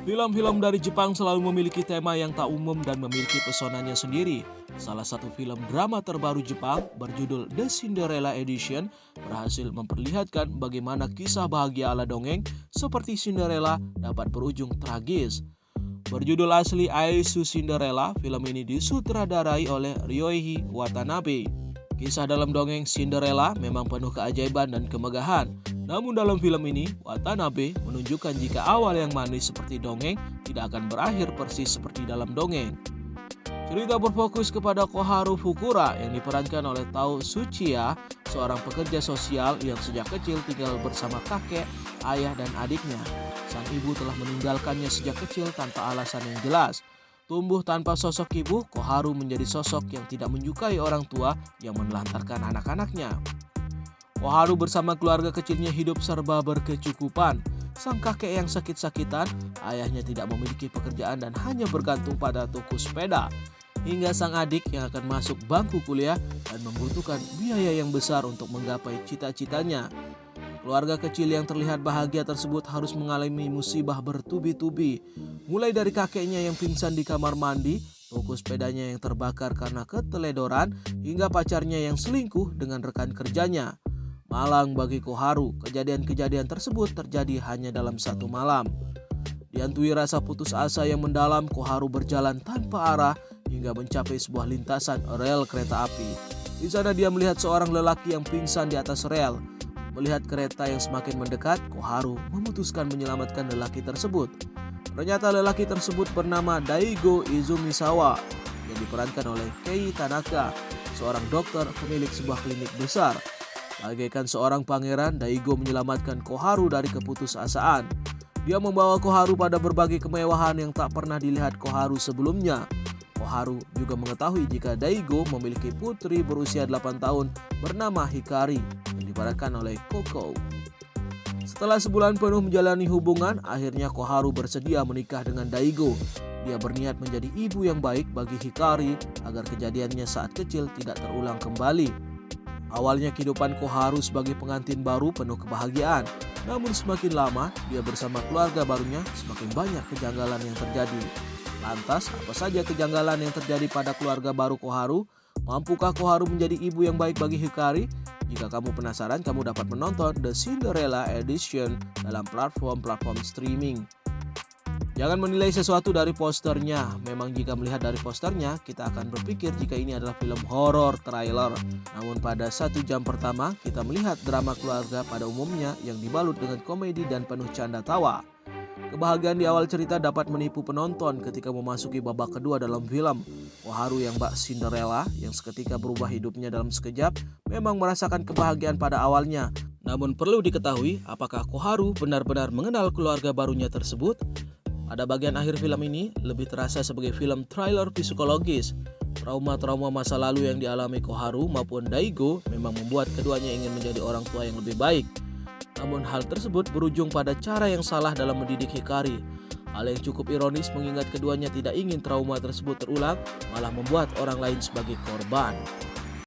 Film-film dari Jepang selalu memiliki tema yang tak umum dan memiliki pesonanya sendiri. Salah satu film drama terbaru Jepang berjudul The Cinderella Edition berhasil memperlihatkan bagaimana kisah bahagia ala dongeng seperti Cinderella dapat berujung tragis. Berjudul asli Aisu Cinderella, film ini disutradarai oleh Ryohei Watanabe. Kisah dalam dongeng Cinderella memang penuh keajaiban dan kemegahan. Namun dalam film ini, Watanabe menunjukkan jika awal yang manis seperti dongeng tidak akan berakhir persis seperti dalam dongeng. Cerita berfokus kepada Koharu Fukura yang diperankan oleh Tao Tsuchiya, seorang pekerja sosial yang sejak kecil tinggal bersama kakek, ayah, dan adiknya. Sang ibu telah meninggalkannya sejak kecil tanpa alasan yang jelas. Tumbuh tanpa sosok ibu, Koharu menjadi sosok yang tidak menyukai orang tua yang menelantarkan anak-anaknya. Koharu bersama keluarga kecilnya hidup serba berkecukupan. Sang kakek yang sakit-sakitan, ayahnya tidak memiliki pekerjaan dan hanya bergantung pada toko sepeda. Hingga sang adik yang akan masuk bangku kuliah dan membutuhkan biaya yang besar untuk menggapai cita-citanya. Keluarga kecil yang terlihat bahagia tersebut harus mengalami musibah bertubi-tubi. Mulai dari kakeknya yang pingsan di kamar mandi, toko sepedanya yang terbakar karena keteledoran, hingga pacarnya yang selingkuh dengan rekan kerjanya. Malang bagi Koharu, kejadian-kejadian tersebut terjadi hanya dalam satu malam. Dihantui rasa putus asa yang mendalam, Koharu berjalan tanpa arah hingga mencapai sebuah lintasan rel kereta api. Di sana dia melihat seorang lelaki yang pingsan di atas rel. Melihat kereta yang semakin mendekat, Koharu memutuskan menyelamatkan lelaki tersebut. Ternyata lelaki tersebut bernama Daigo Izumisawa yang diperankan oleh Kei Tanaka, seorang dokter pemilik sebuah klinik besar. Bagaikan seorang pangeran, Daigo menyelamatkan Koharu dari keputusasaan. Dia membawa Koharu pada berbagai kemewahan yang tak pernah dilihat Koharu sebelumnya. Koharu juga mengetahui jika Daigo memiliki putri berusia 8 tahun bernama Hikari yang diperankan oleh Koko. Setelah sebulan penuh menjalani hubungan, akhirnya Koharu bersedia menikah dengan Daigo. Dia berniat menjadi ibu yang baik bagi Hikari agar kejadiannya saat kecil tidak terulang kembali. Awalnya kehidupan Koharu sebagai pengantin baru penuh kebahagiaan. Namun semakin lama dia bersama keluarga barunya, semakin banyak kejanggalan yang terjadi. Lantas, apa saja kejanggalan yang terjadi pada keluarga baru Koharu? Mampukah Koharu menjadi ibu yang baik bagi Hikari? Jika kamu penasaran, kamu dapat menonton The Cinderella Edition dalam platform streaming. Jangan menilai sesuatu dari posternya. Memang jika melihat dari posternya, kita akan berpikir jika ini adalah film horor trailer. Namun pada 1 jam pertama, kita melihat drama keluarga pada umumnya yang dibalut dengan komedi dan penuh canda tawa. Kebahagiaan di awal cerita dapat menipu penonton ketika memasuki babak kedua dalam film. Koharu yang Mbak Cinderella yang seketika berubah hidupnya dalam sekejap memang merasakan kebahagiaan pada awalnya. Namun perlu diketahui apakah Koharu benar-benar mengenal keluarga barunya tersebut? Pada bagian akhir film ini lebih terasa sebagai film thriller psikologis. Trauma-trauma masa lalu yang dialami Koharu maupun Daigo memang membuat keduanya ingin menjadi orang tua yang lebih baik. Namun hal tersebut berujung pada cara yang salah dalam mendidik Hikari. Hal yang cukup ironis mengingat keduanya tidak ingin trauma tersebut terulang, malah membuat orang lain sebagai korban.